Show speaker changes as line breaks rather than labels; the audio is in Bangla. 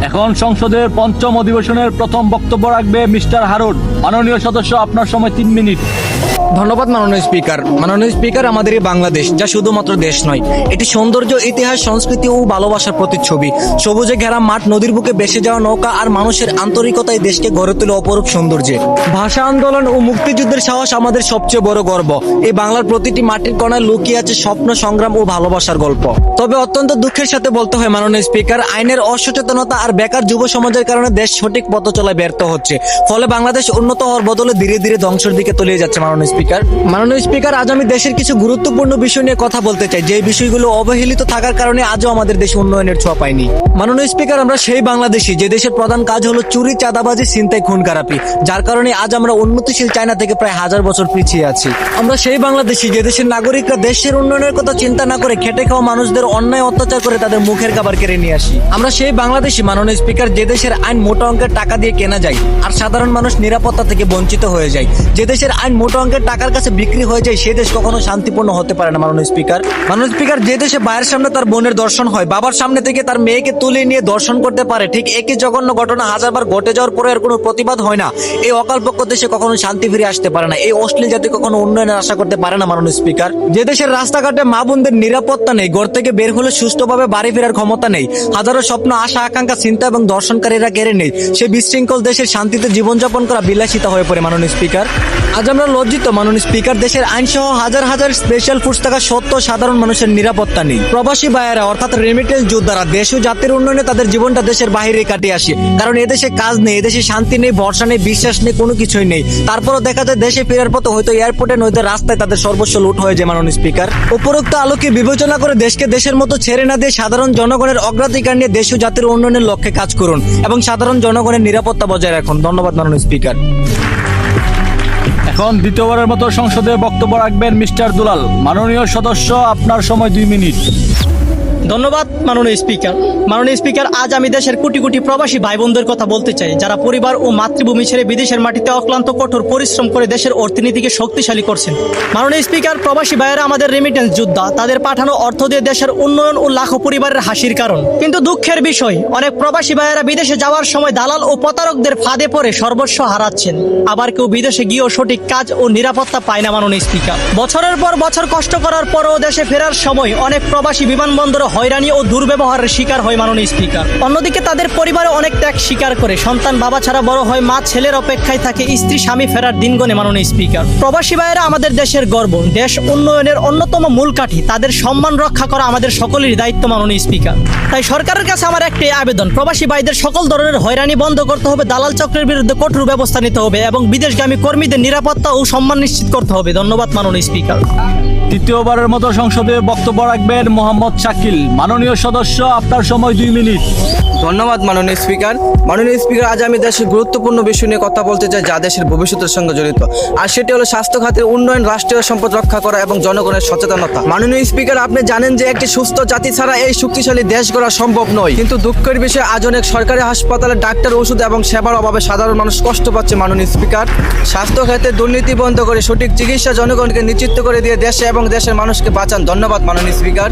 এখন সংসদের পঞ্চম অধিবেশনের প্রথম বক্তব্য রাখবে মিস্টার হারুন। মাননীয় সদস্য, আপনার সময় 3 মিনিট।
ধন্যবাদ মাননীয় স্পিকার। মাননীয় স্পিকার, আমাদের এই বাংলাদেশ যা শুধুমাত্র দেশ নয়, এটি সৌন্দর্য, ইতিহাস, সংস্কৃতি ও ভালোবাসার প্রতিচ্ছবি। সবুজে ঘেরা মাঠ, নদীর বুকে ভেসে যাওয়া নৌকা আর মানুষের আন্তরিকতায় দেশকে গড়ে তোলে অপরূপ সৌন্দর্যে। ভাষা আন্দোলন ও মুক্তিযুদ্ধের সাহস আমাদের সবচেয়ে বড় গর্ব। এই বাংলার প্রতিটি মাটির কণায় লুকিয়ে আছে স্বপ্ন, সংগ্রাম ও ভালোবাসার গল্প। তবে অত্যন্ত দুঃখের সাথে বলতে হয় মাননীয় স্পিকার, আইনের অসচেতনতা আর বেকার যুব সমাজের কারণে দেশ সঠিক পথ চলায় ব্যর্থ হচ্ছে। ফলে বাংলাদেশ উন্নত হওয়ার বদলে ধীরে ধীরে ধ্বংসের দিকে তলিয়ে যাচ্ছে। মাননীয় স্পিকার, আজ আমি দেশের কিছু গুরুত্বপূর্ণ বিষয় নিয়ে কথা বলতে চাই, যে বিষয়গুলো অবহেলিত থাকার কারণে আজও আমাদের দেশ উন্নয়নের ছোঁয়া পায়নি। মাননীয় স্পিকার, আমরা সেই বাংলাদেশি যে দেশের প্রধান কাজ হলো চুরি, চাঁদাবাজি, ছিনতাই, খুন খারাপি, যার কারণে আজ আমরা উন্নতিশীল চায়না থেকে প্রায় 1000 বছর পিছিয়ে আছি। আমরা সেই বাংলাদেশি যে দেশের নাগরিকরা দেশের উন্নয়নের কথা চিন্তা না করে খেটে খাওয়া মানুষদের অন্যায় অত্যাচার করে তাদের মুখের খাবার কেড়ে নিয়ে আসি। আমরা সেই বাংলাদেশি মাননীয় স্পিকার যে দেশের আইন মোটা অঙ্কের টাকা দিয়ে কেনা যায় আর সাধারণ মানুষ নিরাপত্তা থেকে বঞ্চিত হয়ে যায়। যে দেশের আইন মোটা অঙ্কের টাকার কাছে বিক্রি হয়ে যায়, সে দেশ কখনো শান্তিপূর্ণ হতে পারে না। মাননীয় স্পিকার, যে দেশে ভাইয়ের সামনে তার বোনের দর্শন হয়, বাবার সামনে থেকে তার মেয়েকে তুলে নিয়ে দর্শন করতে পারে, ঠিক একই জঘন্য ঘটনা 1000 বার ঘটে যাওয়ার পরে আর কোনো প্রতিবাদ হয় না, এই অকালপক্ষ দেশে কখনো শান্তি ফিরে আসতে পারে না। এই অশ্লীল জাতি কখনো উন্নয়নের আশা করতে পারে না। মাননীয় স্পিকার, যে দেশের রাস্তাঘাটে মা বোনদের নিরাপত্তা নেই, ঘর থেকে বের হলে সুস্থভাবে বাড়ি ফেরার ক্ষমতা নেই, হাজারো স্বপ্ন, আশা, আকাঙ্ক্ষা, চিন্তা এবং দর্শনকারীরা কেড়ে নেই, সে বিশৃঙ্খল দেশের শান্তিতে জীবনযাপন করা বিলাসিতা হয়ে পড়ে। মাননীয় স্পিকার, আজ আমরা লজ্জিত মাননীয় স্পিকার, দেশের আইন সহ হাজার হাজার স্পেশাল ফোর্স থাকা সত্ত্বেও সাধারণ মানুষের নিরাপত্তা নেই। প্রবাসী ভাইয়েরা অর্থাৎ রেমিটেন্স যোদ্ধারা দেশ ও জাতির উন্নয়নে তাদের জীবনটা দেশের বাইরে কাটিয়ে আসে, কারণ এদেশে কাজ নেই, এদেশে শান্তি নেই, ভরসা নেই, বিশ্বাস নেই, কোনো কিছুই নেই। তারপরও দেখা যায় দেশে ফেরার পথে হয়তো এয়ারপোর্টে নয়তো রাস্তায় তাদের সর্বস্ব লুট হয়ে যায়। মাননীয় স্পিকার, উপরোক্ত আলোকে বিবেচনা করে দেশকে দেশের মতো ছেড়ে না দিয়ে সাধারণ জনগণের অগ্রাধিকার নিয়ে দেশ ও জাতির উন্নয়নের লক্ষ্যে কাজ করুন এবং সাধারণ জনগণের নিরাপত্তা বজায় রাখুন। ধন্যবাদ মাননীয় স্পিকার।
এখন দ্বিতীয়বারের মতো সংসদে বক্তব্য রাখবেন মিস্টার দুলাল। মাননীয় সদস্য, আপনার সময় 2 মিনিট।
ধন্যবাদ মাননীয় স্পিকার। মাননীয় স্পিকার, আজ আমি দেশের কোটি কোটি প্রবাসী ভাই বোনদের কথা বলতে চাই, যারা পরিবার ও মাতৃভূমি ছেড়ে বিদেশের মাটিতে অক্লান্ত কঠোর পরিশ্রম করে দেশের অর্থনীতিকে শক্তিশালী করছেন। মাননীয় স্পিকার, প্রবাসী ভাইয়েরা আমাদের রেমিটেন্স যোদ্ধা, তাদের পাঠানো অর্থ দিয়ে দেশের উন্নয়ন ও লাখো পরিবারের হাসির কারণ। কিন্তু দুঃখের বিষয়, অনেক প্রবাসী ভাইয়েরা বিদেশে যাওয়ার সময় দালাল ও প্রতারকদের ফাঁদে পড়ে সর্বস্ব হারাচ্ছেন। আবার কেউ বিদেশে গিয়েও সঠিক কাজ ও নিরাপত্তা পায় না। মাননীয় স্পিকার, বছরের পর বছর কষ্ট করার পরও দেশে ফেরার সময় অনেক প্রবাসী বিমানবন্দরে হয়রানি ও দুর্ব্যবহারের শিকার হয়। মাননীয় স্পিকার, অন্যদিকে তাদের পরিবারে অনেক ত্যাগ স্বীকার করে সন্তান বাবা ছাড়া বড় হয়, মা ছেলের অপেক্ষায় থাকে, স্ত্রী স্বামী ফেরার দিন গণে। মাননীয় স্পিকার, প্রবাসী ভাইয়েরা আমাদের দেশের গর্ব, দেশ উন্নয়নের অন্যতম মূল কাঠি, তাদের সম্মান রক্ষা করা আমাদের সকলেরই দায়িত্ব। মাননীয় স্পিকার, তাই সরকারের কাছে আমার একটি আবেদন, প্রবাসী ভাইদের সকল ধরনের হয়রানি বন্ধ করতে হবে, দালাল চক্রের বিরুদ্ধে কঠোর ব্যবস্থা নিতে হবে এবং বিদেশগামী কর্মীদের নিরাপত্তা ও সম্মান নিশ্চিত করতে হবে। ধন্যবাদ মাননীয় স্পিকার।
তৃতীয়বারের মতো সংসদে বক্তব্য রাখবেন মোহাম্মদ শাকিল। মাননীয় সদস্য, আপনার সময় 2 মিনিট।
ধন্যবাদ মাননীয় স্পিকার। মাননীয় স্পিকার, আজ আমি দেশের গুরুত্বপূর্ণ বিষয় নিয়ে কথা বলতে চাই, যা দেশের ভবিষ্যতের সঙ্গে জড়িত, আর সেটি হলো স্বাস্থ্য খাতের উন্নয়ন, রাষ্ট্রীয় সম্পদ রক্ষা করা এবং জনগণের সচেতনতা। মাননীয় স্পিকার, আপনি জানেন যে একটি সুস্থ জাতি ছাড়া এই শক্তিশালী দেশ গড়া সম্ভব নয়, কিন্তু দুঃখের বিষয় আজ অনেক সরকারি হাসপাতালে ডাক্তার, ওষুধ এবং সেবার অভাবে সাধারণ মানুষ কষ্ট পাচ্ছে। মাননীয় স্পিকার, স্বাস্থ্য খাতে দুর্নীতি বন্ধ করে সঠিক চিকিৎসা জনগণকে নিশ্চিত করে দিয়ে দেশে এবং দেশের মানুষকে বাঁচান। ধন্যবাদ মাননীয় স্পিকার।